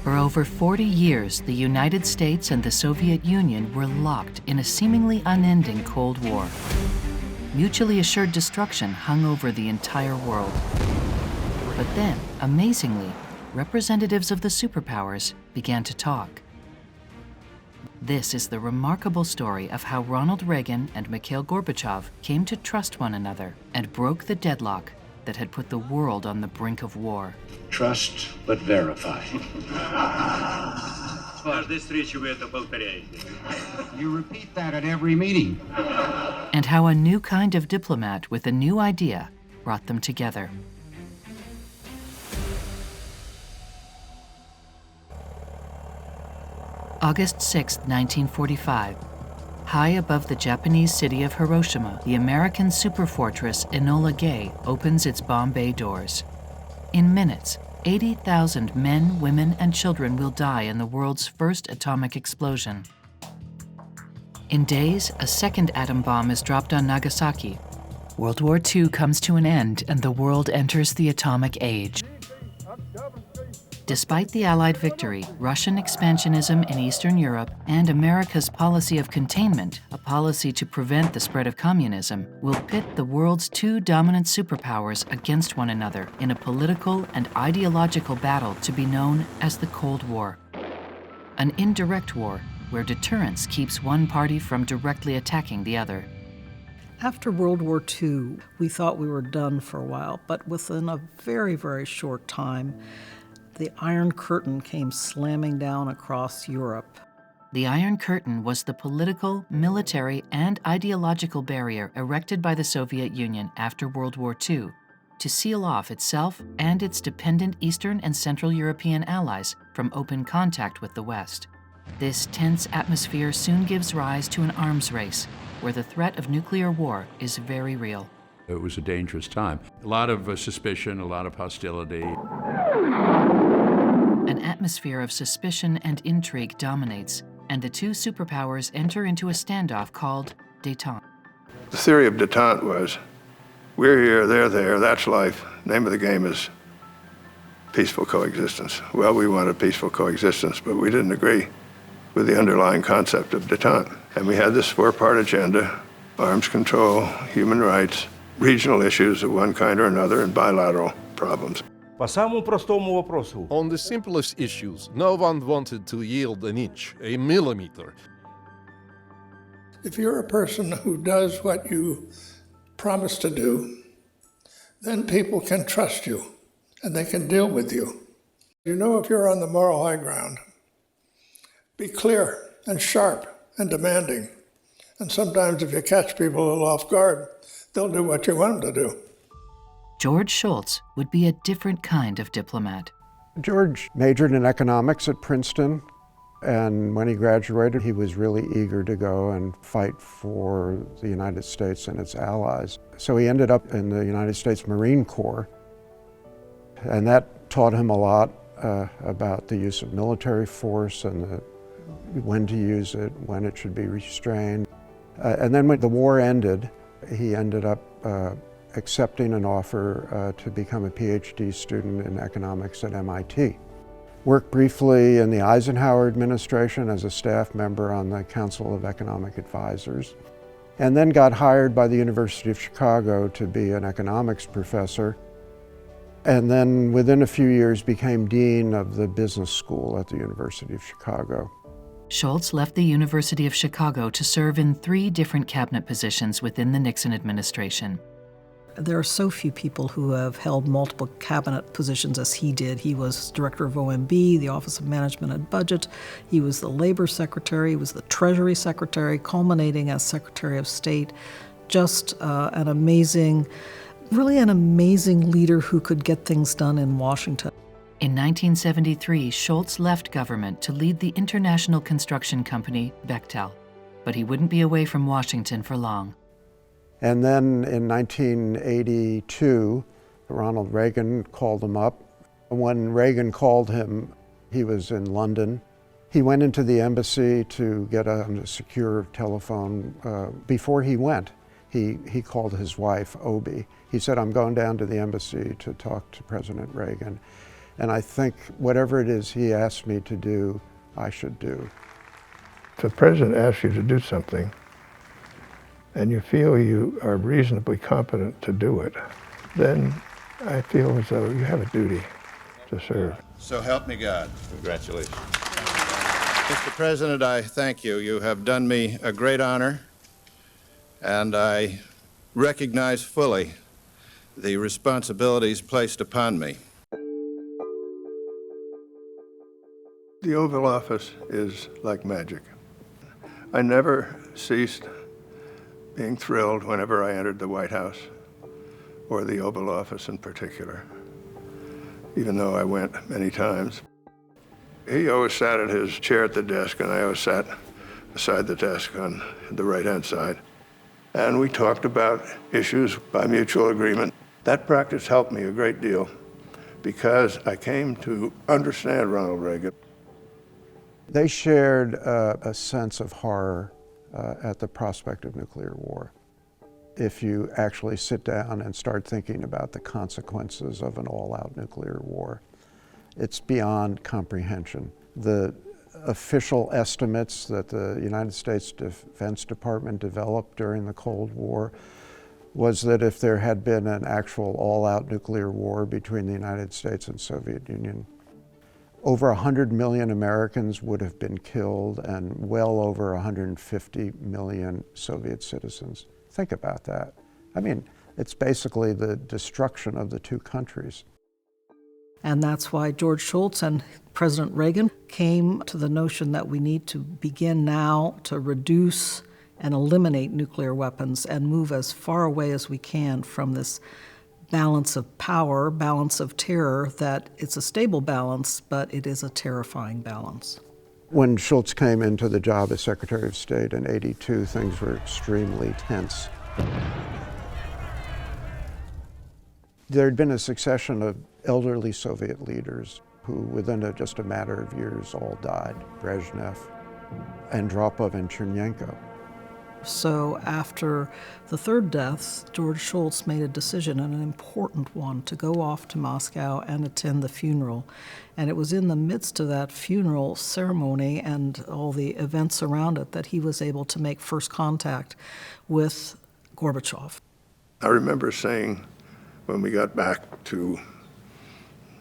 For over 40 years, the United States and the Soviet Union were locked in a seemingly unending Cold War. Mutually assured destruction hung over the entire world. But then, amazingly, representatives of the superpowers began to talk. This is the remarkable story of how Ronald Reagan and Mikhail Gorbachev came to trust one another and broke the deadlock that had put the world on the brink of war. Trust, but verify. You repeat that at every meeting. And how a new kind of diplomat with a new idea brought them together. August 6, 1945. High above the Japanese city of Hiroshima, the American superfortress Enola Gay opens its bomb bay doors. In minutes, 80,000 men, women, and children will die in the world's first atomic explosion. In days, a second atom bomb is dropped on Nagasaki. World War II comes to an end and the world enters the atomic age. Despite the Allied victory, Russian expansionism in Eastern Europe and America's policy of containment, a policy to prevent the spread of communism, will pit the world's two dominant superpowers against one another in a political and ideological battle to be known as the Cold War. An indirect war where deterrence keeps one party from directly attacking the other. After World War II, we thought we were done for a while, but within a very, very short time, the Iron Curtain came slamming down across Europe. The Iron Curtain was the political, military, and ideological barrier erected by the Soviet Union after World War II to seal off itself and its dependent Eastern and Central European allies from open contact with the West. This tense atmosphere soon gives rise to an arms race, where the threat of nuclear war is very real. It was a dangerous time. A lot of suspicion, a lot of hostility. An atmosphere of suspicion and intrigue dominates, and the two superpowers enter into a standoff called détente. The theory of détente was, we're here, they're there, that's life. Name of the game is peaceful coexistence. Well, we wanted peaceful coexistence, but we didn't agree with the underlying concept of détente. And we had this four-part agenda: arms control, human rights, regional issues of one kind or another, and bilateral problems. По самому простому вопросу. On the simplest issues, no one wanted to yield an inch, a millimeter. If you're a person who does what you promise to do, then people can trust you and they can deal with you. You know, if you're on the moral high ground, be clear and sharp and demanding. And sometimes if you catch people a little off guard, they'll do what you want them to do. George Shultz would be a different kind of diplomat. George majored in economics at Princeton, and when he graduated, he was really eager to go and fight for the United States and its allies. So he ended up in the United States Marine Corps, and that taught him a lot about the use of military force and when to use it, when it should be restrained. And then when the war ended, he ended up accepting an offer to become a PhD student in economics at MIT. Worked briefly in the Eisenhower administration as a staff member on the Council of Economic Advisors, and then got hired by the University of Chicago to be an economics professor, and then within a few years became dean of the business school at the University of Chicago. Shultz left the University of Chicago to serve in 3 different cabinet positions within the Nixon administration. There are so few people who have held multiple cabinet positions as he did. He was director of OMB, the Office of Management and Budget. He was the Labor Secretary. He was the Treasury Secretary, culminating as Secretary of State. Just an amazing leader who could get things done in Washington. In 1973, Shultz left government to lead the international construction company Bechtel, but he wouldn't be away from Washington for long. And then in 1982, Ronald Reagan called him up. When Reagan called him, he was in London. He went into the embassy to get on a secure telephone. Before he went, he called his wife, Obie. He said, "I'm going down to the embassy to talk to President Reagan." And I think whatever it is he asked me to do, I should do. If the president asks you to do something and you feel you are reasonably competent to do it, then I feel as though you have a duty to serve. So help me God. Congratulations. Mr. President, I thank you. You have done me a great honor, and I recognize fully the responsibilities placed upon me. The Oval Office is like magic. I never ceased being thrilled whenever I entered the White House, or the Oval Office in particular, even though I went many times. He always sat at his chair at the desk, and I always sat beside the desk on the right-hand side. And we talked about issues by mutual agreement. That practice helped me a great deal because I came to understand Ronald Reagan. They shared a sense of horror at the prospect of nuclear war. If you actually sit down and start thinking about the consequences of an all-out nuclear war, it's beyond comprehension. The official estimates that the United States Defense Department developed during the Cold War was that if there had been an actual all-out nuclear war between the United States and Soviet Union, over 100 million Americans would have been killed and well over 150 million Soviet citizens. Think about that. I mean, it's basically the destruction of the two countries. And that's why George Shultz and President Reagan came to the notion that we need to begin now to reduce and eliminate nuclear weapons and move as far away as we can from this balance of power, balance of terror, that it's a stable balance, but it is a terrifying balance. When Shultz came into the job as Secretary of State in '82, things were extremely tense. There had been a succession of elderly Soviet leaders who, within just a matter of years, all died. Brezhnev, Andropov, and Chernenko. So after the third death, George Shultz made a decision, and an important one, to go off to Moscow and attend the funeral. And it was in the midst of that funeral ceremony and all the events around it that he was able to make first contact with Gorbachev. I remember saying when we got back to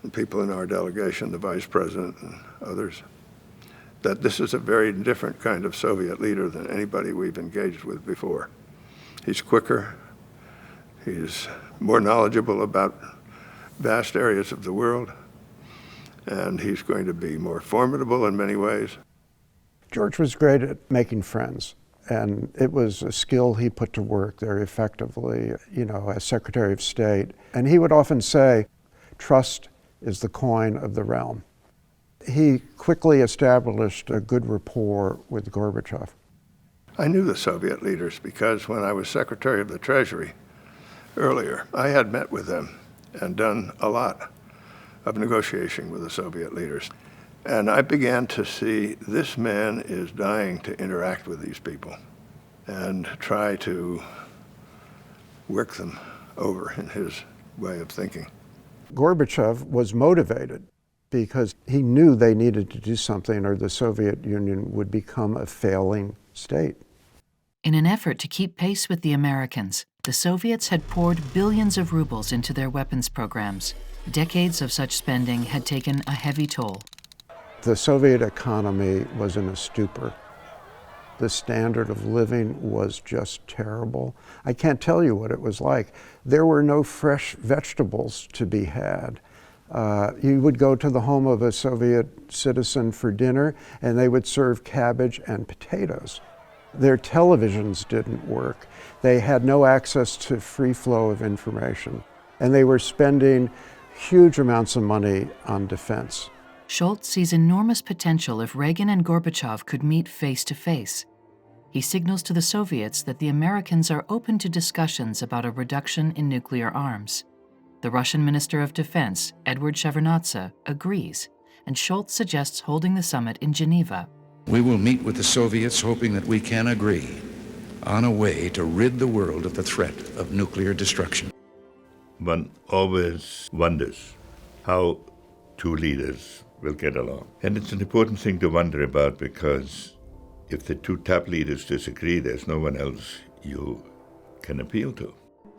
the people in our delegation, the vice president and others, that this is a very different kind of Soviet leader than anybody we've engaged with before. He's quicker, he's more knowledgeable about vast areas of the world, and he's going to be more formidable in many ways. George was great at making friends, and it was a skill he put to work very effectively, as Secretary of State. And he would often say, trust is the coin of the realm. He quickly established a good rapport with Gorbachev. I knew the Soviet leaders because when I was Secretary of the Treasury earlier, I had met with them and done a lot of negotiating with the Soviet leaders. And I began to see this man is dying to interact with these people and try to work them over in his way of thinking. Gorbachev was motivated because he knew they needed to do something or the Soviet Union would become a failing state. In an effort to keep pace with the Americans, the Soviets had poured billions of rubles into their weapons programs. Decades of such spending had taken a heavy toll. The Soviet economy was in a stupor. The standard of living was just terrible. I can't tell you what it was like. There were no fresh vegetables to be had. You would go to the home of a Soviet citizen for dinner, and they would serve cabbage and potatoes. Their televisions didn't work. They had no access to free flow of information, and they were spending huge amounts of money on defense. Shultz sees enormous potential if Reagan and Gorbachev could meet face to face. He signals to the Soviets that the Americans are open to discussions about a reduction in nuclear arms. The Russian Minister of Defense, Eduard Shevardnadze, agrees, and Shultz suggests holding the summit in Geneva. We will meet with the Soviets hoping that we can agree on a way to rid the world of the threat of nuclear destruction. One always wonders how two leaders will get along. And it's an important thing to wonder about, because if the two top leaders disagree, there's no one else you can appeal to.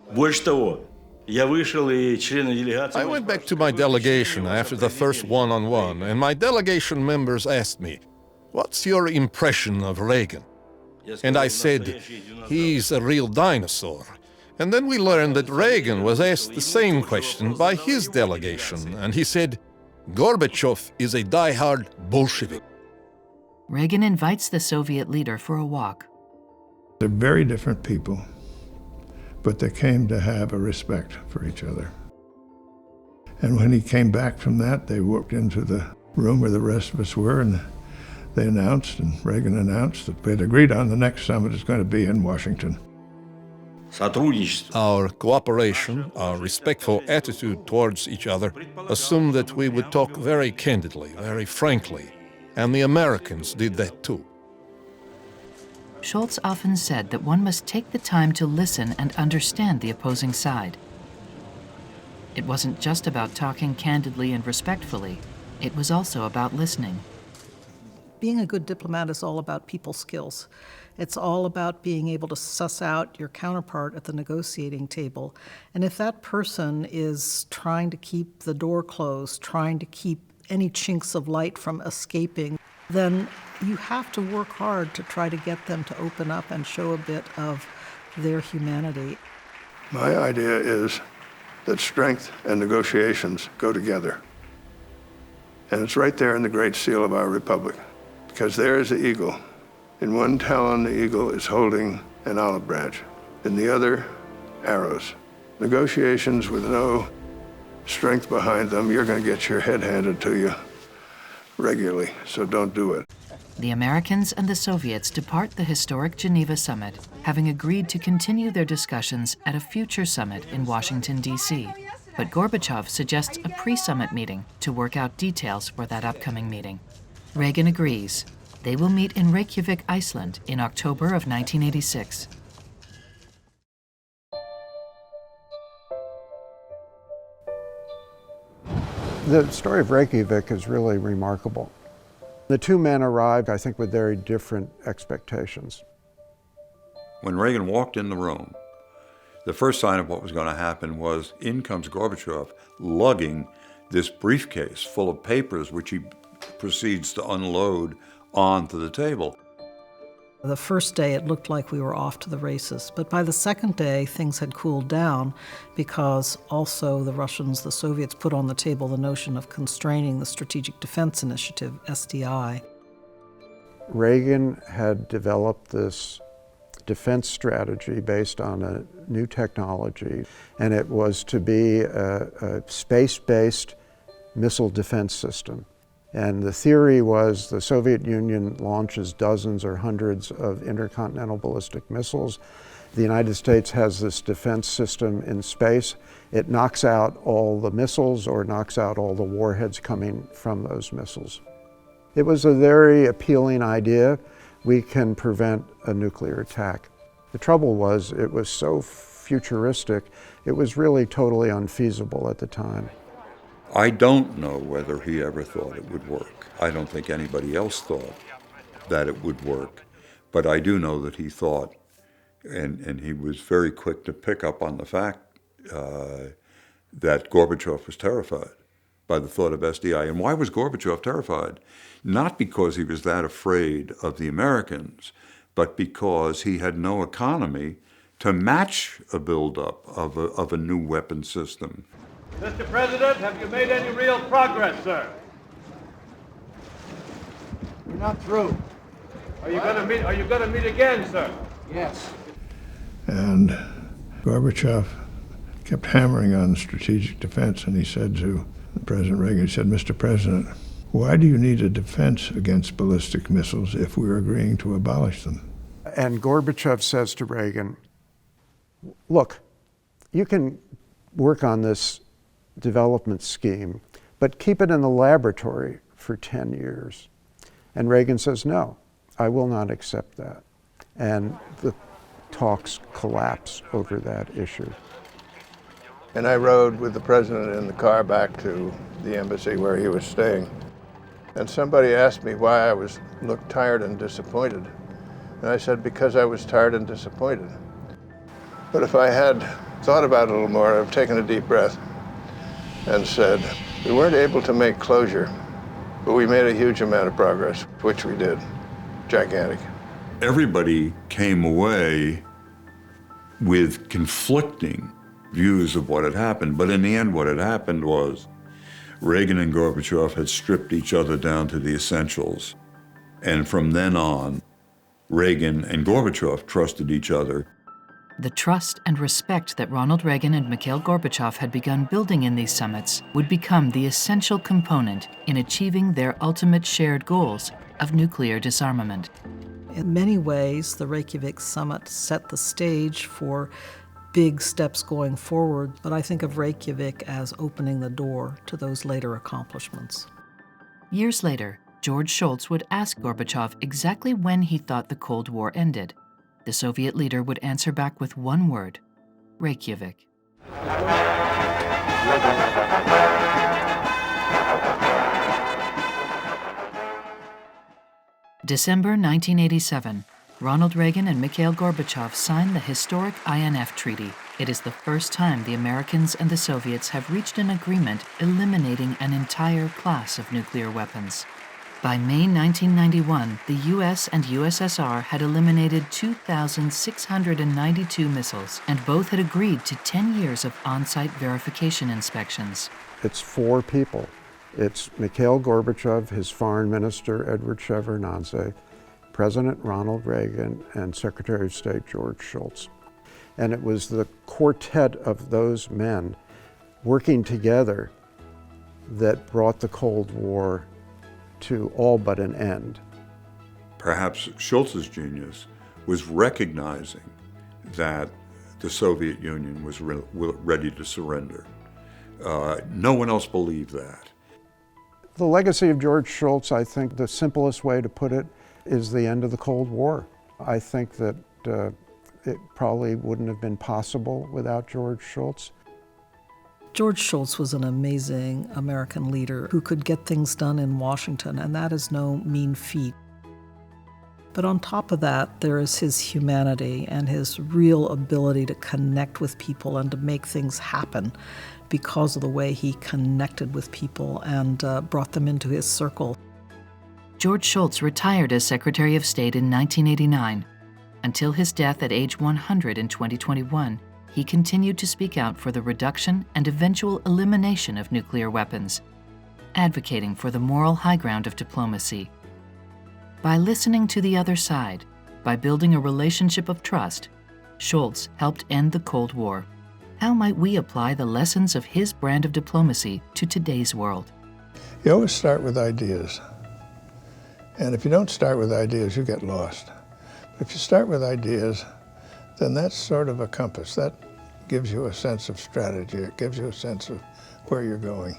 I went back to my delegation after the first one-on-one, and my delegation members asked me, "What's your impression of Reagan?" And I said, "He's a real dinosaur." And then we learned that Reagan was asked the same question by his delegation, and he said, "Gorbachev is a die-hard Bolshevik." Reagan invites the Soviet leader for a walk. They're very different people, but they came to have a respect for each other. And when he came back from that, they walked into the room where the rest of us were, and they announced, and Reagan announced, that they'd agreed on the next summit is going to be in Washington. Our cooperation, our respectful attitude towards each other, assumed that we would talk very candidly, very frankly, and the Americans did that too. Shultz often said that one must take the time to listen and understand the opposing side. It wasn't just about talking candidly and respectfully, it was also about listening. Being a good diplomat is all about people skills. It's all about being able to suss out your counterpart at the negotiating table. And if that person is trying to keep the door closed, trying to keep any chinks of light from escaping, then you have to work hard to try to get them to open up and show a bit of their humanity. My idea is that strength and negotiations go together. And it's right there in the Great Seal of our Republic, because there is the eagle. In one talon, the eagle is holding an olive branch. In the other, arrows. Negotiations with no strength behind them, you're going to get your head handed to you regularly, so don't do it. The Americans and the Soviets depart the historic Geneva summit, having agreed to continue their discussions at a future summit in Washington, D.C. But Gorbachev suggests a pre-summit meeting to work out details for that upcoming meeting. Reagan agrees. They will meet in Reykjavik, Iceland in October of 1986. The story of Reykjavik is really remarkable. The two men arrived, I think, with very different expectations. When Reagan walked in the room, the first sign of what was going to happen was in comes Gorbachev lugging this briefcase full of papers, which he proceeds to unload onto the table. The first day, it looked like we were off to the races. But by the second day, things had cooled down because also the Russians, the Soviets, put on the table the notion of constraining the Strategic Defense Initiative, SDI. Reagan had developed this defense strategy based on a new technology, and it was to be a space-based missile defense system. And the theory was the Soviet Union launches dozens or hundreds of intercontinental ballistic missiles. The United States has this defense system in space. It knocks out all the missiles or knocks out all the warheads coming from those missiles. It was a very appealing idea. We can prevent a nuclear attack. The trouble was it was so futuristic, it was really totally unfeasible at the time. I don't know whether he ever thought it would work. I don't think anybody else thought that it would work. But I do know that he thought, and he was very quick to pick up on the fact that Gorbachev was terrified by the thought of SDI. And why was Gorbachev terrified? Not because he was that afraid of the Americans, but because he had no economy to match a buildup of a new weapon system. Mr. President, have you made any real progress, sir? We're not through. Are you going to meet again, sir? Yes. And Gorbachev kept hammering on strategic defense, and he said to President Reagan, he said, "Mr. President, why do you need a defense against ballistic missiles if we're agreeing to abolish them?" And Gorbachev says to Reagan, "Look, you can work on this development scheme, but keep it in the laboratory for 10 years. And Reagan says, "No, I will not accept that." And the talks collapse over that issue. And I rode with the president in the car back to the embassy where he was staying. And somebody asked me why I looked tired and disappointed. And I said, because I was tired and disappointed. But if I had thought about it a little more, I'd have taken a deep breath and said, we weren't able to make closure, but we made a huge amount of progress, which we did. Gigantic. Everybody came away with conflicting views of what had happened, but in the end what had happened was Reagan and Gorbachev had stripped each other down to the essentials. And from then on, Reagan and Gorbachev trusted each other. The trust and respect that Ronald Reagan and Mikhail Gorbachev had begun building in these summits would become the essential component in achieving their ultimate shared goals of nuclear disarmament. In many ways, the Reykjavik summit set the stage for big steps going forward, but I think of Reykjavik as opening the door to those later accomplishments. Years later, George Shultz would ask Gorbachev exactly when he thought the Cold War ended. The Soviet leader would answer back with one word: Reykjavik. December 1987, Ronald Reagan and Mikhail Gorbachev signed the historic INF Treaty. It is the first time the Americans and the Soviets have reached an agreement eliminating an entire class of nuclear weapons. By May 1991, the U.S. and USSR had eliminated 2,692 missiles, and both had agreed to 10 years of on-site verification inspections. It's four people. It's Mikhail Gorbachev, his foreign minister, Edward Shevardnadze, President Ronald Reagan, and Secretary of State George Shultz. And it was the quartet of those men working together that brought the Cold War to all but an end. Perhaps Shultz's genius was recognizing that the Soviet Union was ready to surrender. No one else believed that. The legacy of George Shultz, I think the simplest way to put it, is the end of the Cold War. I think that it probably wouldn't have been possible without George Shultz. George Shultz was an amazing American leader who could get things done in Washington, and that is no mean feat. But on top of that, there is his humanity and his real ability to connect with people and to make things happen because of the way he connected with people and brought them into his circle. George Shultz retired as Secretary of State in 1989. Until his death at age 100 in 2021, he continued to speak out for the reduction and eventual elimination of nuclear weapons, advocating for the moral high ground of diplomacy. By listening to the other side, by building a relationship of trust, Shultz helped end the Cold War. How might we apply the lessons of his brand of diplomacy to today's world? You always start with ideas. And if you don't start with ideas, you get lost. But if you start with ideas, then that's sort of a compass. That gives you a sense of strategy. It gives you a sense of where you're going.